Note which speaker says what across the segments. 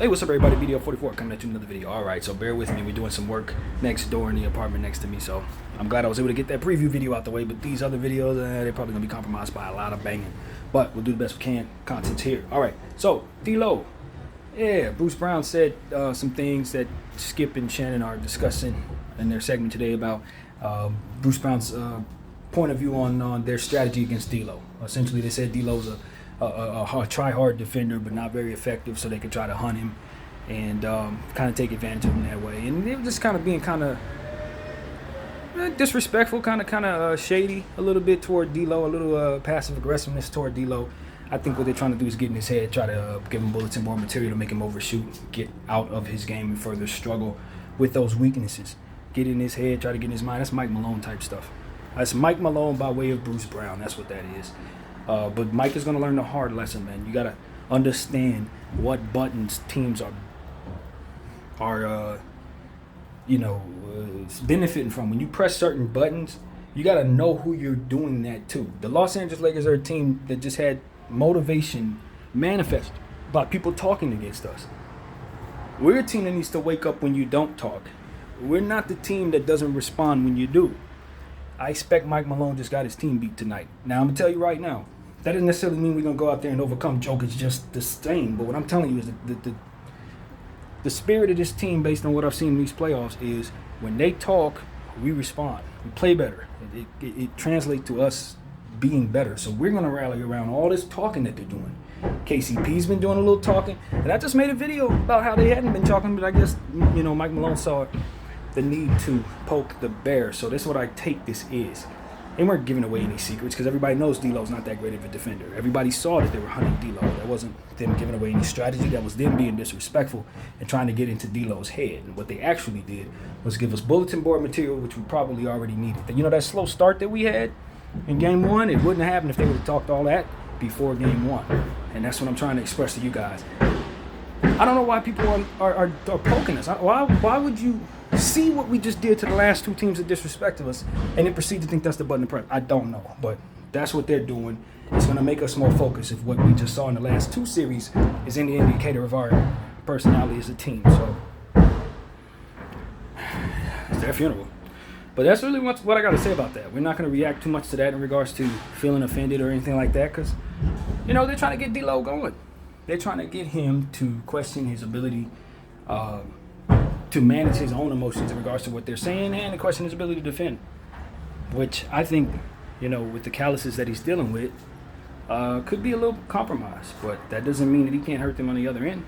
Speaker 1: Hey, what's up, everybody? BDO44 coming at you another video. All right, so bear with me. We're doing some work next door in the apartment next to me, so I'm glad I was able to get that preview video out the way. But these other videos, they're probably gonna be compromised by a lot of banging. But we'll do the best we can. Content's here. All right, so D-Lo. Yeah, Bruce Brown said some things that Skip and Shannon are discussing in their segment today about Bruce Brown's point of view on their strategy against D-Lo. Essentially, they said D-Lo's a try-hard defender, but not very effective, so they could try to hunt him and kind of take advantage of him that way. And they were just kind of being kind of disrespectful, kind of shady a little bit toward D-Lo, a little passive aggressiveness toward D-Lo. I think what they're trying to do is get in his head, try to give him bulletin board material to make him overshoot, get out of his game and further struggle with those weaknesses. Get in his head, try to get in his mind. That's Mike Malone type stuff. That's Mike Malone by way of Bruce Brown. That's what that is. But Mike is going to learn the hard lesson, man. You got to understand what buttons teams are benefiting from. When you press certain buttons, you got to know who you're doing that to. The Los Angeles Lakers are a team that just had motivation manifest by people talking against us. We're a team that needs to wake up when you don't talk. We're not the team that doesn't respond when you do. I expect Mike Malone just got his team beat tonight. Now, I'm going to tell you right now, that doesn't necessarily mean we're going to go out there and overcome Jokic just the same. But what I'm telling you is the spirit of this team, based on what I've seen in these playoffs, is when they talk, we respond. We play better. It translates to us being better. So we're going to rally around all this talking that they're doing. KCP's been doing a little talking. And I just made a video about how they hadn't been talking, but I guess, Mike Malone saw the need to poke the bear. So that's what I take this is. They weren't giving away any secrets because everybody knows D-Lo's not that great of a defender. Everybody saw that they were hunting D-Lo. That wasn't them giving away any strategy. That was them being disrespectful and trying to get into D-Lo's head. And what they actually did was give us bulletin board material, which we probably already needed. That slow start that we had in game one, it wouldn't have happened if they would have talked all that before game one. And that's what I'm trying to express to you guys. I don't know why people are poking us. Why would you see what we just did to the last two teams that disrespected us and then proceed to think that's the button to press? I don't know, but that's what they're doing. It's going to make us more focused if what we just saw in the last two series is any indicator of our personality as a team. So it's their funeral. But that's really what I got to say about that. We're not going to react too much to that in regards to feeling offended or anything like that because, they're trying to get D-Lo going. They're trying to get him to question his ability to manage his own emotions in regards to what they're saying and to question his ability to defend, which I think, with the calluses that he's dealing with, could be a little compromised. But that doesn't mean that he can't hurt them on the other end.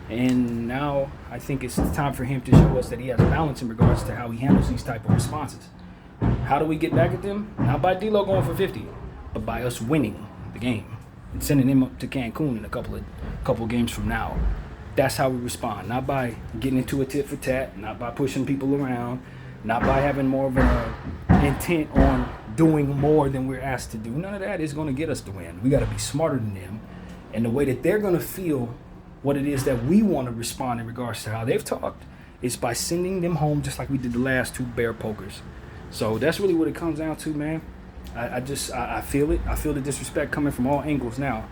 Speaker 1: And now I think it's time for him to show us that he has balance in regards to how he handles these type of responses. How do we get back at them? Not by D-Lo going for 50, but by us winning the game and sending him up to Cancun in a couple games from now. That's how we respond. Not by getting into a tit for tat, not by pushing people around, not by having more of an intent on doing more than we're asked to do. None of that is going to get us to win. We got to be smarter than them. And the way that they're going to feel what it is that we want to respond in regards to how they've talked is by sending them home just like we did the last two bear pokers. So that's really what it comes down to, man. I feel it. I feel the disrespect coming from all angles now.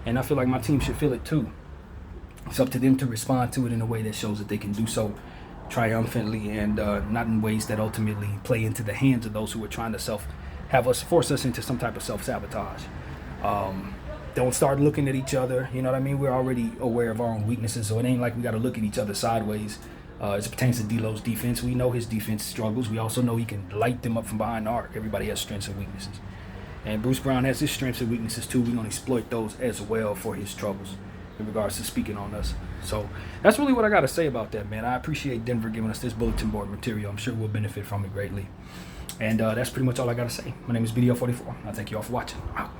Speaker 1: And I feel like my team should feel it too. It's up to them to respond to it in a way that shows that they can do so triumphantly and not in ways that ultimately play into the hands of those who are trying to force us into some type of self-sabotage. Don't start looking at each other. You know what I mean? We're already aware of our own weaknesses, so it ain't like we got to look at each other sideways. As it pertains to D-Lo's defense, we know his defense struggles. We also know he can light them up from behind the arc. Everybody has strengths and weaknesses. And Bruce Brown has his strengths and weaknesses too. We're going to exploit those as well for his troubles in regards to speaking on us. So that's really what I got to say about that, man. I appreciate Denver giving us this bulletin board material. I'm sure we'll benefit from it greatly. And that's pretty much all I got to say. My name is BDO44. I thank you all for watching. Wow.